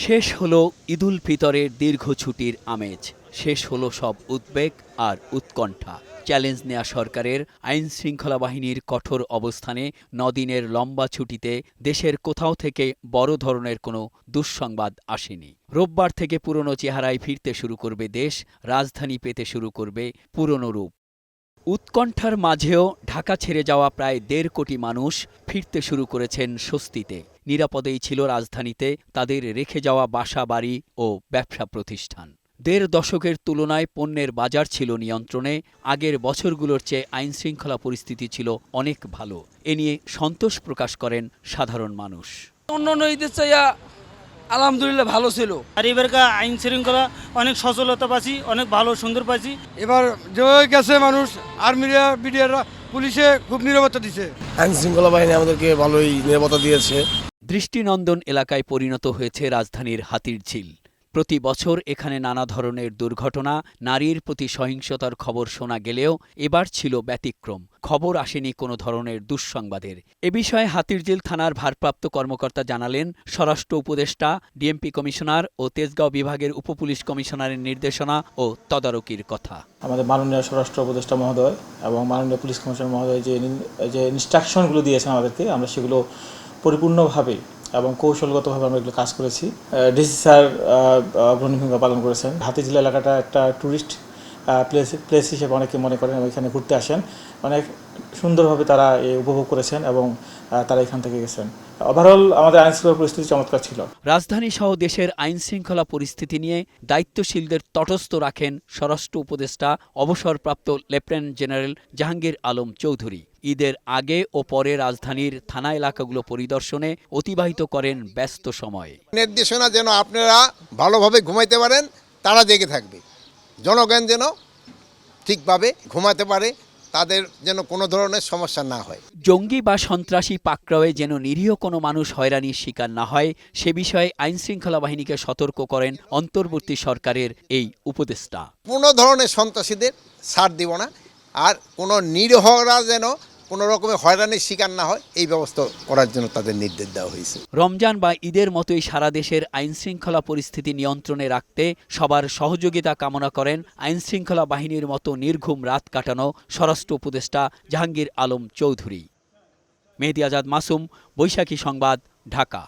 শেষ হলো ঈদুল ফিতরের দীর্ঘ ছুটির আমেজ, শেষ হলো সব উদ্বেগ আর উৎকণ্ঠা। চ্যালেঞ্জ নেয়া সরকারের আইন শৃঙ্খলা বাহিনীর কঠোর অবস্থানে ৯ দিনের লম্বা ছুটিতে দেশের কোথাও থেকে বড় ধরনের কোনো দুঃসংবাদ আসেনি। রোববার থেকে পুরনো চেহারায় ফিরতে শুরু করবে দেশ, রাজধানী পেতে শুরু করবে পুরনো রূপ। উৎকণ্ঠার মাঝেও ঢাকা ছেড়ে যাওয়া প্রায় ১.৫ কোটি মানুষ ফিরতে শুরু করেছেন স্বস্তিতে। নিরাপদেই ছিল রাজধানীতে তাদের রেখে যাওয়া বাসা বাড়ি ও ব্যবসা প্রতিষ্ঠান। ১.৫ দশকের তুলনায় পণ্যের বাজার ছিল নিয়ন্ত্রণে, আগের বছরগুলোর চেয়ে আইনশৃঙ্খলা পরিস্থিতি ছিল অনেক ভালো। এ নিয়ে সন্তোষ প্রকাশ করেন সাধারণ মানুষ। অন্যান্য ঈদের চাইয়া আলহামদুলিল্লাহ ভালো ছিল। আর এবারকার আইন শৃঙ্খলা অনেক সচলতা পাচ্ছি, অনেক ভালো সুন্দর পাচ্ছি। এবার যেভাবে গেছে মানুষ, আর্মিরা বিডিআররা পুলিশে খুব নিরাপত্তা দিছে। আইন শৃঙ্খলা বাহিনী আমাদেরকে ভালোই নিরাপত্তা দিয়েছে। দৃষ্টিনন্দন এলাকায় পরিণত হয়েছে রাজধানীর হাতিরঝিল। প্রতি বছর এখানে নানা ধরনের দুর্ঘটনা, নারীর প্রতি সহিংসতার খবর শোনা গেলেও এবার ছিল ব্যতিক্রম। খবর আসেনি কোনো ধরনের দুঃসংবাদের। এ বিষয়ে হাতিরঝিল থানার ভারপ্রাপ্ত কর্মকর্তা জানালেন, স্বরাষ্ট্র উপদেষ্টা, ডিএমপি কমিশনার ও তেজগাঁও বিভাগের উপপুলিশ কমিশনারের নির্দেশনা ও তদারকির কথা। আমাদের মাননীয় স্বরাষ্ট্র উপদেষ্টা মহোদয় এবং মাননীয় পুলিশ কমিশনার মহোদয় যে ইনস্ট্রাকশনগুলো দিয়েছেন আমাদেরকে, আমরা সেগুলো পরিপূর্ণভাবে এবং কৌশলগতভাবে আমরা এগুলো কাজ করেছি। ডিসি স্যার অগ্রণী ভূমিকা পালন করেছেন। হাতিরঝিল এলাকাটা একটা ট্যুরিস্ট প্লেস হিসেবে অনেকে মনে করেন, এখানে ঘুরতে আসেন, অনেক সুন্দরভাবে তারা উপভোগ করেছেন এবং তারা এখান থেকে গেছেন। ওভারঅল আমাদের আইনশৃঙ্খলা পরিস্থিতি চমৎকার ছিল। রাজধানী সহ দেশের আইনশৃঙ্খলা পরিস্থিতি নিয়ে দায়িত্বশীলদের তটস্থ রাখেন স্বরাষ্ট্র উপদেষ্টা অবসরপ্রাপ্ত লেফটেন্যান্ট জেনারেল জাহাঙ্গীর আলম চৌধুরী। ঈদের আগে ও পরে রাজধানীর থানা এলাকাগুলো পরিদর্শনে অতিবাহিত করেন ব্যস্ত সময়। নির্দেশনা যেন আপনারা ভালোভাবে ঘুমাইতে পারেন, তারা জেগে থাকবে। জনগণ যেন ঠিকভাবে ঘুমাতে পারে, তাদের যেন কোনো ধরনের সমস্যা না হয়। জঙ্গি বা সন্ত্রাসী পাকড়াওয়ে যেন নিরীহ কোনো মানুষ হয়রানির শিকার না হয়, সে বিষয়ে আইনশৃঙ্খলা বাহিনীকে সতর্ক করেন অন্তর্বর্তী সরকারের এই উপদেষ্টা। কোনো ধরনের সন্ত্রাসীদের ছাড় দিব না, আর কোনো নিরীহরা যেন কোনো রকমের হয়রানির শিকার না হয়, এই ব্যবস্থা করার জন্য তাদের নির্দেশ দেওয়া হয়েছে। রমজান বা ঈদের মতোই সারা দেশের আইনশৃঙ্খলা পরিস্থিতি নিয়ন্ত্রণে রাখতে সবার সহযোগিতা কামনা করেন আইনশৃঙ্খলা বাহিনীর মতো নির্ঘুম রাত কাটানো স্বরাষ্ট্র উপদেষ্টা জাহাঙ্গীর আলম চৌধুরী। মেহেদী আজাদ মাসুম, বৈশাখী সংবাদ, ঢাকা।